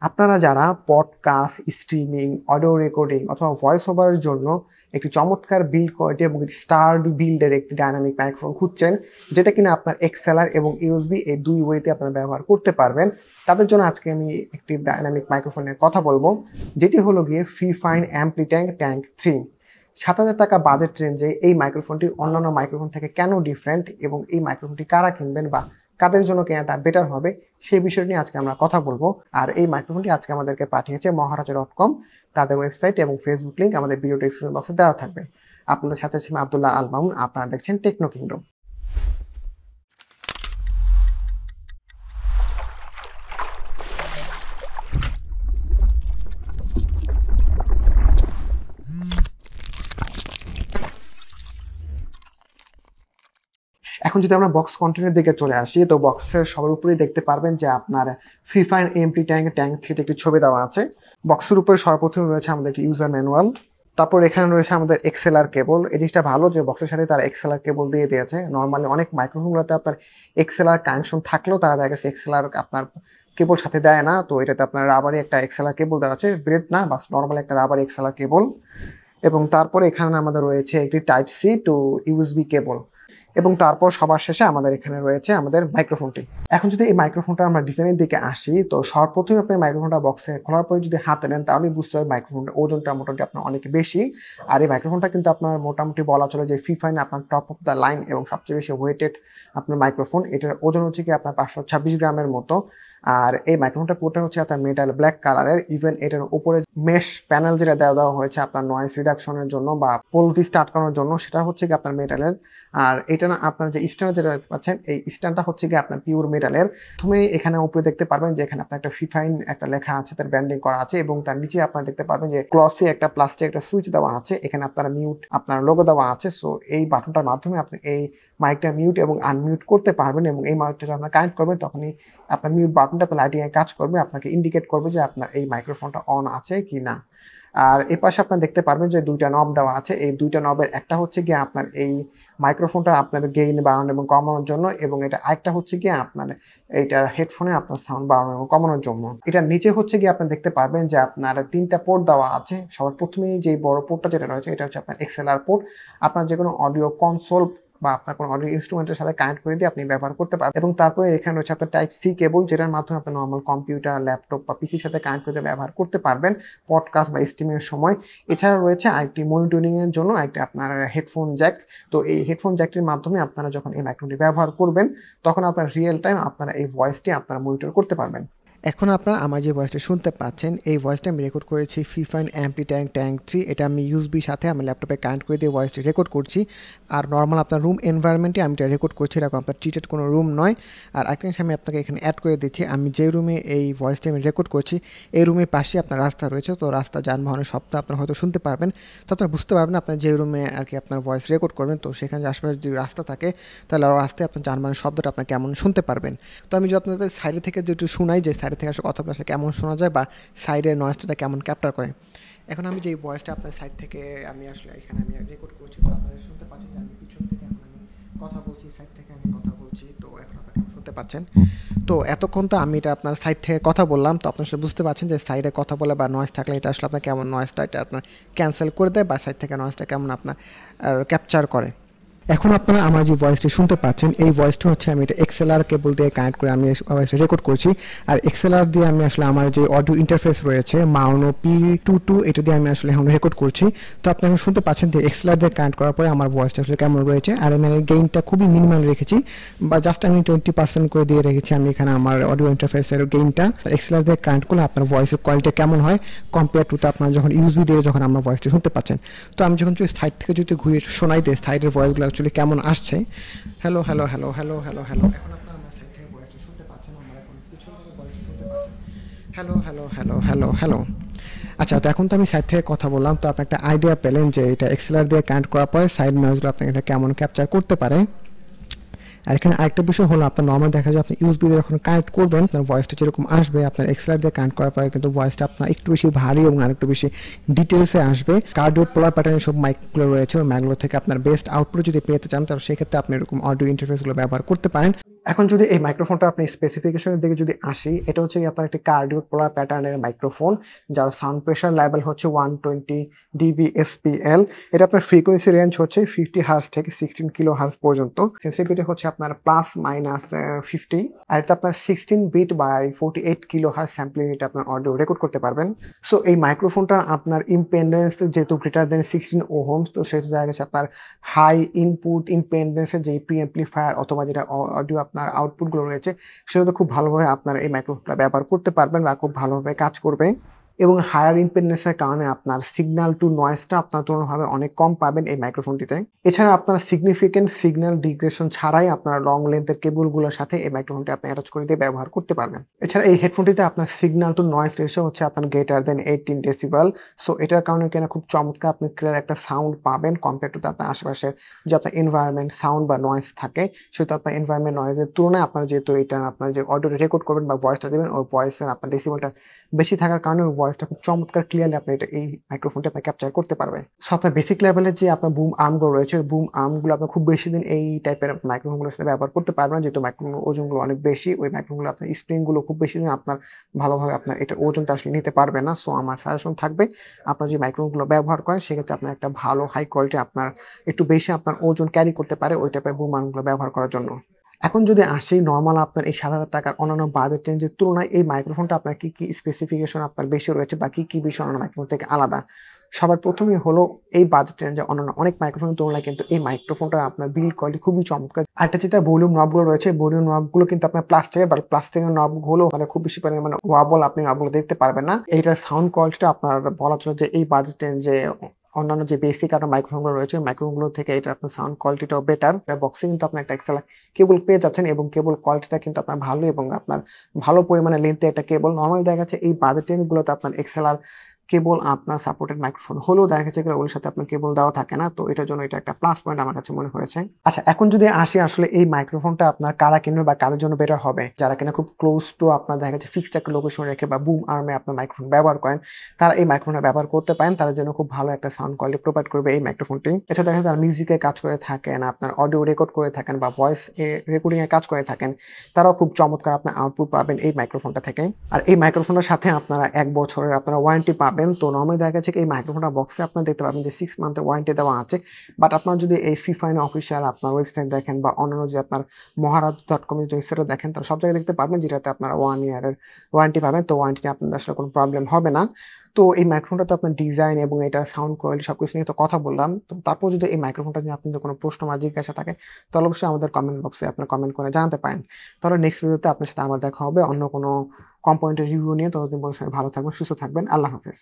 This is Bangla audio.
আপনারা যারা পডকাস্ট, স্ট্রিমিং, অডিও রেকর্ডিং অথবা ভয়েস ওভারের জন্য একটি চমৎকার বিল্ড কোয়ালিটি এবং একটি স্টার্ডি বিল্ডের একটি ডায়নামিক মাইক্রোফোন খুঁজছেন, যেটা কিনা আপনার এক্সএলআর এবং ইউএসবি এই দুই ওয়েতে আপনারা ব্যবহার করতে পারবেন, তাদের জন্য আজকে আমি একটি ডায়নামিক মাইক্রোফোনের কথা বলবো, যেটি হলো গিয়ে ফিফাইন অ্যাম্প্লিট্যাঙ্ক ট্যাঙ্ক 3। 7,000 টাকা বাজেট রেঞ্জে এই মাইক্রোফোনটি অন্যান্য মাইক্রোফোন থেকে কেন ডিফারেন্ট এবং এই মাইক্রোফোনটি কারা কিনবেন বা কাদের জন্য কেনাটা বেটার হবে সেই বিষয় নিয়ে আজকে আমরা কথা বলবো। আর এই মাইক্রোফোনটি আজকে আমাদেরকে পাঠিয়েছে মহারাজা.com। তাদের ওয়েবসাইট এবং ফেসবুক লিঙ্ক আমাদের ভিডিও ডেসক্রিপশন বক্সে দেওয়া থাকবে। আপনাদের সাথে আছি আব্দুল্লাহ আল মামুন, আপনারা দেখছেন টেকনো কিংডম। এখন যদি আমরা বক্স কন্টেন্টের দিকে চলে আসি, তো বক্সের সবার উপরেই দেখতে পারবেন যে আপনার ফিফাইন অ্যাম্প্লিট্যাঙ্ক ট্যাঙ্ক 3 একটি ছবি দেওয়া আছে। বক্সের উপরে সর্বপ্রথম রয়েছে আমাদের একটি ইউজার ম্যানুয়াল, তারপর এখানে রয়েছে আমাদের এক্সএলআর কেবল। এই জিনিসটা ভালো যে বক্সের সাথে তারা এক্সএলআর কেবল দিয়ে দিয়েছে। নর্মালি অনেক মাইক্রোফোনগুলোতে আপনার এক্সএলআর কানেকশন থাকলেও তারা দেখা গেছে এক্সএলআর আপনার কেবল সাথে দেয় না, তো এটাতে আপনার রাবারি একটা এক্সএলআর কেবল দেওয়া আছে, ব্রেড না, বাস নর্মালি একটা রাবারি এক্সএলআর কেবল। এবং তারপরে এখানে আমাদের রয়েছে একটি type C to USB cable, এবং তারপর সবার শেষে আমাদের এখানে রয়েছে আমাদের মাইক্রোফোনটি। এখন যদি এই মাইক্রোফোনটা আমরা ডিজাইনের দিকে আসি, তো সর্বপ্রথমে আপনি মাইক্রোফোনটা বক্সে খোলার পরে যদি হাতে নেন তাহলে বুঝতে হবে মাইক্রোফোনটার ওজনটা মোটামুটি আপনার অনেক বেশি। আর এই মাইক্রোফোনটা কিন্তু আপনার মোটামুটি বলা চলে যে ফিফাইন আপনার টপ অফ দ্য লাইন এবং সবচেয়ে বেশি ওয়েটেড আপনার মাইক্রোফোন। এটার ওজন হচ্ছে কি আপনার 526 গ্রামের মতো। আর এই মাইক্রোফোনটা পুরোটা হচ্ছে আপনার মেটাল ব্ল্যাক কালারের। ইভেন এটার উপরে মেশ প্যানেল যেটা দেওয়া হয়েছে আপনার নয়েজ রিডাকশনের জন্য বা পোলভি স্টার্ট করানোর জন্য, সেটা হচ্ছে কি আপনার মেটালের। আর এটা না আপনার যে স্ট্যান্ড যেটা পাচ্ছেন, এই স্ট্যান্ডটা হচ্ছে কি আপনার পিওর মেটালের। প্রথমে এখানে উপরে দেখতে পারবেন যে এখানে আপনার একটা ফিফাইন একটা লেখা আছে, তার ব্র্যান্ডিং করা আছে, এবং তার নিচে আপনারা দেখতে পারবেন যে গ্লসি একটা প্লাস্টিক একটা সুইচ দেওয়া আছে। এখানে আপনার মিউট আপনার লোগো দেওয়া আছে। সো এই বাটনটার মাধ্যমে আপনি এই মাইকটা মিউট এবং আনমিউট করতে পারবেন, এবং এই মাইকটা যখন কানেক্ট করবেন তখনই আপনার মিউট বাটনটা আপনার লাইটিং এ কাজ করবে, আপনাকে ইন্ডিকেট করবে যে আপনার এই মাইক্রোফোনটা অন আছে কি না। আর এই পাশে আপনারা দেখতে পারবেন যে দুইটা নব দেওয়া আছে। এই দুইটা নবের একটা হচ্ছে গিয়ে আপনার এই মাইক্রোফোনটা আপনার গেইন বাড়ানো এবং কমানোর জন্য, এবং এটা আরেকটা হচ্ছে গিয়ে আপনার এইটার হেডফোনে আপনার সাউন্ড বাড়ানো এবং কমানোর জন্য। এটার নিচে হচ্ছে গিয়ে আপনি দেখতে পারবেন যে আপনার 3টা পোর্ট দেওয়া আছে। সবার প্রথমেই যে বড় পোর্টটা যেটা রয়েছে এটা হচ্ছে আপনার এক্সএলআর পোর্ট। আপনার যে কোনো অডিও কনসোল বা আপনার কোনো অডিও ইনস্ট্রুমেন্টের সাথে কানেক্ট করে দিয়ে আপনি ব্যবহার করতে পারবেন। এবং তারপরে এখানে রয়েছে আপনার টাইপ সি কেবল, যেটার মাধ্যমে আপনি নর্মাল কম্পিউটার, ল্যাপটপ বা পিসির সাথে কানেক্ট করে ব্যবহার করতে পারবেন পডকাস্ট বা স্ট্রিমিংয়ের সময়। এছাড়া রয়েছে আরেকটি মনিটরিংয়ের জন্য একটা আপনার হেডফোন জ্যাক। তো এই হেডফোন জ্যাকটির মাধ্যমে আপনারা যখন এই মাইক্রোফোনটি ব্যবহার করবেন তখন আপনার রিয়েল টাইম আপনারা এই ভয়েসটি আপনারা মনিটর করতে পারবেন। এখন আপনারা আমার যে ভয়েসটা শুনতে পাচ্ছেন, এই ভয়েসটা আমি রেকর্ড করেছি ফিফাইন অ্যাম্প্লিট্যাঙ্ক ট্যাঙ্ক 3। এটা আমি ইউএসবির সাথে আমার ল্যাপটপে কানেক্ট করে দিয়ে ভয়েসটি রেকর্ড করছি। আর নর্মাল আপনার রুম এনভায়রনমেন্টে আমি এটা রেকর্ড করছি, এরকম আপনার ট্রিটেড কোনো রুম নয়। আর একটা জিনিস আমি আপনাকে এখানে অ্যাড করে দিচ্ছি, আমি যে রুমে এই ভয়েসটি আমি রেকর্ড করছি এই রুমের পাশে আপনার রাস্তা রয়েছে। তো রাস্তা যানবাহনের শব্দ আপনার হয়তো শুনতে পারবেন, তো আপনার বুঝতে পারবেন আপনার যে রুমে আর কি আপনার ভয়েস রেকর্ড করবেন, তো সেখানে আশপাশে যদি রাস্তা থাকে তাহলে রাস্তায় আপনার যানবাহনের শব্দটা আপনার কেমন শুনতে পারবেন। তো আমি যদি আপনাদের সাইডে থেকে যেটু শোনাই, যে সাইডে থেকে আসলে কথা বলা কেমন শোনা যায় বা সাইডের নয়েজটা কেমন ক্যাপচার করে। এখন আমি যে ভয়েসটা আপনার সাইড থেকে আমি আসলে এখানে আমি রেকর্ড করছি, তো আপনারা শুনতে পাচ্ছেন যে আমি পিছন থেকে এখন আমি কথা বলছি, সাইড থেকে আমি কথা বলছি, তো এখন আপনারা কেমন শুনতে পাচ্ছেন। তো এতক্ষণ তো আমি এটা আপনার সাইড থেকে কথা বললাম, তো আপনার আসলে বুঝতে পারছেন যে সাইডে কথা বলে বা নয়েজ থাকলে এটা আসলে আপনার কেমন নয়েজটা এটা আপনার ক্যান্সেল করে দেয় বা সাইড থেকে নয়েজটা কেমন আপনার ক্যাপচার করে। এখন আপনারা আমার যে ভয়েসটি শুনতে পাচ্ছেন, এই ভয়েসটি হচ্ছে আমি এটা এক্সএলআর কেবল দিয়ে কানেক্ট করে আমি ভয়েসটি রেকর্ড করছি। আর এক্সএলআর দিয়ে আমি আসলে আমার যে অডিও ইন্টারফেস রয়েছে মাউনো P22, এটা দিয়ে আমি আসলে এখন রেকর্ড করছি। তো আপনি এখন শুনতে পাচ্ছেন যে এক্সএলআর দিয়ে কানেক্ট করার পরে আমার ভয়েসটা আসলে কেমন রয়েছে। আর আমি গেইনটা খুবই মিনিমাল রেখেছি, বা জাস্ট আমি 20% করে দিয়ে রেখেছি আমি এখানে আমার অডিও ইন্টারফেসের গেইনটা। এক্সএলআর দিয়ে কানেক্ট করলে আপনার ভয়েসের কোয়ালিটি কেমন হয় কম্পেয়ার টু আপনার যখন ইউএসবি দিয়ে যখন আমার ভয়েসটি শুনতে পাচ্ছেন। তো আমি যখন সাইড থেকে যদি ঘুরে শোনাই দিই সাইডের ভয়েসগুলো অ্যাকচুয়ালি কেমন আসছে। Hello hello hello hello hello hello, এখন আপনারা আমার সাইড থেকে ভয়েসটা শুনতে পাচ্ছেন, আমরা এখন পিছন থেকে ভয়েসটা শুনতে পাচ্ছেন। Hello hello hello hello hello. আচ্ছা, তো এখন তো আমি সাইড থেকে কথা বললাম, তো আপনি একটা আইডিয়া পেলেন যে এটা এক্সএলআর দিয়ে কানেক্ট করার পরে সাইড নয়েজগুলো আপনি এটা কেমন ক্যাপচার করতে পারে। আর এখানে আরেকটা বিষয় হলো আপনার নর্মাল দেখা যায় আপনি ইউএসবি দিয়ে যখন কানেক্ট করবেন আপনার ভয়েসটা যেরকম আসবে, আপনার এক্সএলআর দিয়ে কানেক্ট করার পরে কিন্তু ভয়েসটা আপনার একটু বেশি ভারী এবং আরেকটু বেশি ডিটেলসে আসবে। কার্ডিও পোলার প্যাটার্নের সব মাইকগুলো রয়েছে, ওই মাইকগুলো থেকে আপনার বেস্ট আউটপুট যদি পেতে চান তাহলে সেক্ষেত্রে আপনি এরকম অডিও ইন্টারফেসগুলো ব্যবহার করতে পারেন। এখন যদি এই মাইক্রোফোনটা আপনি স্পেসিফিকেশনের দিকে যদি আসি, এটা হচ্ছে গিয়ে আপনার একটি কার্ডিও পোলার প্যাটার্নের মাইক্রোফোন, যার সাউন্ড প্রেশার লেভেল হচ্ছে 120 dBSPL। এটা আপনার ফ্রিকোয়েন্সি রেঞ্জ হচ্ছে 50 হার্জ থেকে 16 কিলো হার্জ পর্যন্ত। সেন্সিটিভিটি হচ্ছে আপনার প্লাস মাইনাস 50। আর এটা আপনার 16 bit by 48 kilo hertz sampling রেটে আপনার অডিও রেকর্ড করতে পারবেন। সো এই মাইক্রোফোনটা আপনার ইম্পেন্ডেন্স যেহেতু গ্রেটার দেন 16 ওহমস, তো সেহেতু দেখা গেছে আপনার হাই ইনপুট ইম্পেন্ডেন্সের যে প্রি অ্যাম্পলিফায়ার অথবা যেটা অডিও আপনার আউটপুটগুলো রয়েছে, সেটা তো খুব ভালোভাবে আপনার এই মাইক্রোফোনটা ব্যবহার করতে পারবেন বা খুব ভালোভাবে কাজ করবে। এবং হায়ার ইম্পেডেন্সের কারণে আপনার সিগন্যাল টু নয়েজটা আপনার তুলনাভাবে অনেক কম পাবেন এই মাইক্রোফোনটিতে। এছাড়া আপনার সিগনিফিকেন্ট সিগন্যাল ডিগ্রেশন ছাড়াই আপনার লং লেন্থের কেবলগুলোর সাথে এই মাইক্রোফোনটি আপনি অ্যাটাচ করে দিয়ে ব্যবহার করতে পারবেন। এছাড়া এই হেডফোনটিতে আপনার সিগন্যাল টু নয়েজ রেশিও হচ্ছে আপনার গ্রেটার দেন 18 ডেসিবেল। সো এটার কারণে কিনা খুব চমৎকার আপনি ক্লিয়ার একটা সাউন্ড পাবেন কম্পেয়ার টু আপনার আশেপাশের যে আপনার এনভায়রনমেন্ট সাউন্ড বা নয়েজ থাকে, সেহেতু আপনার এনভায়রনমেন্ট নয়েজের তুলনায় আপনার যেহেতু এটা আপনার যে অডিও রেকর্ড করবেন বা ভয়েসটা দেবেন, ওই ভয়েসের আপনার ডেসিবেলটা বেশি থাকার কারণে ওই ভয়েসটা খুব চমৎকার ক্লিয়ারলি আপনি এটা এই মাইক্রোফোনটা আপনি ক্যাপচার করতে পারবে। সো আপনার বেসিক লেভেলের যে আপনার বুম আর্মগুলো রয়েছে, বুম আর্মগুলো আপনার খুব বেশি দিন এই টাইপের মাইক্রোফোনগুলোর সাথে ব্যবহার করতে পারবেন, যেহেতু মাইক্রোফোনের ওজনগুলো অনেক বেশি। ওই মাইক্রোফোনগুলো আপনার স্প্রিংগুলো খুব বেশি দিন আপনার ভালোভাবে আপনার এটা ওজনটা আসলে নিতে পারবে না। সো আমার সাজেশন থাকবে আপনার যে মাইক্রোফোনগুলো ব্যবহার করেন, সেক্ষেত্রে আপনার একটা ভালো হাই কোয়ালিটি আপনার একটু বেশি আপনার ওজন ক্যারি করতে পারে ওই টাইপের বুম আর্মগুলো ব্যবহার করার জন্য। এখন যদি আসি নরমাল আপনার এই 7,000 টাকার অন্যান্য বাজেট রেঞ্জের তুলনায় এই মাইক্রোফোনটা আপনার কি স্পেসিফিকেশন আপনার বেশি রয়েছে বা কি বিষয় অন্যান্য মাইক্রোফোন থেকে আলাদা। সবার প্রথমেই হলো এই বাজেট রেঞ্জে অন্যান্য অনেক মাইক্রোফোনের তুলনায় কিন্তু এই মাইক্রোফোনটা আপনার বিল্ড কোয়ালিটি খুবই চমৎকার। আরেকটা যেটা ভলিউম নবগুলো রয়েছে, ভলিউম নবগুলো কিন্তু আপনার প্লাস্টিকের, বাট প্লাস্টিকের নবগুলো মানে খুব বেশি পরিমাণে মানে ওয়াবল আপনি নবগুলো দেখতে পারবেন না। এইটার সাউন্ড কোয়ালিটিটা আপনার বলা চলে যে এই বাজেট রেঞ্জে অন্যান্য যে বেসিক আরো মাইক্রোফোনগুলো রয়েছে, মাইক্রোফোনগুলো থেকে এটা আপনার সাউন্ড কোয়ালিটিটাও বেটার। বক্সে কিন্তু আপনি একটা এক্সএলআর কেবল পেয়ে যাচ্ছেন এবং কেবল কোয়ালিটিটা কিন্তু আপনার ভালো এবং আপনার ভালো পরিমাণে লেন্থে একটা কেবল। নরমালি দেখা যাচ্ছে এই বাজেট রেঞ্জগুলোতে আপনার এক্সএলআর কেবল আপনার সাপোর্টেড মাইক্রোফোন হলেও দেখা যাচ্ছে ওগুলোর সাথে আপনার কেবল দেওয়া থাকে না। তো এটার জন্য এটা একটা প্লাস পয়েন্ট আমার কাছে মনে হয়েছে। আচ্ছা, এখন যদি আসি আসলে এই মাইক্রোফোনটা আপনার কারা কিনবে বা কাদের জন্য বেটার হবে, যারা কিনা খুব ক্লোজ টু আপনার দেখা যাচ্ছে ফিক্সড একটা লোকেশন রেখে বা বুম আর্মে আপনার মাইক্রোফোন ব্যবহার করেন, তারা এই মাইক্রোফোনটা ব্যবহার করতে পারেন। তাদের জন্য খুব ভালো একটা সাউন্ড কোয়ালিটি প্রোভাইড করবে এই মাইক্রোফোনটি। এছাড়া দেখা যাচ্ছে যারা মিউজিকে কাজ করে থাকেন, আপনার অডিও রেকর্ড করে থাকেন বা ভয়েস রেকর্ডিং এ কাজ করে থাকেন, তারাও খুব চমৎকার আপনার আউটপুট পাবেন এই মাইক্রোফোনটা থেকে। আর এই মাইক্রোফোনের সাথে আপনারা 1 বছরের আপনারা ওয়ারেন্টি পাবেন। তো নরমালি দেখা গেছে এই মাইক্রোফোনটা বক্সে আপনারা দেখতে পাবেন যে 6 মান্থের ওয়ারেন্টি দেওয়া আছে। বাট আপনারা যদি এই ফিফাইন অফিসিয়াল আপনার ওয়েবসাইট দেখেন বা অন্যান্য যে আপনার মহারাজ.com এর ওয়েবসাইটে দেখেন, তারা সব জায়গায় দেখতে পারবেন যেটাতে আপনারা 1 ইয়ারের ওয়ারেন্টি পাবেন। তো ওয়ারেন্টি নিয়ে আপনাদের আসলে কোনো প্রবলেম হবে না। তো এই মাইক্রোফোনটা তো আপনার ডিজাইন এবং এটা সাউন্ড কোয়ালিটি সবকিছু নিয়ে তো কথা বললাম। তো তারপর যদি এই মাইক্রোফোনটা নিয়ে আপনাদের কোনো প্রশ্ন বা জিজ্ঞাসা থাকে, তাহলে অবশ্যই আমাদের কমেন্ট বক্সে আপনারা কমেন্ট করে জানাতে পারেন। তাহলে নেক্সট ভিডিওতে আপনার সাথে আবার দেখা হবে অন্য কোনো কম্পোনেন্টের রিভিউ নিয়ে। ততদিন পর্যন্ত সবাই ভালো থাকবেন, সুস্থ থাকবেন। আল্লাহ হাফেজ।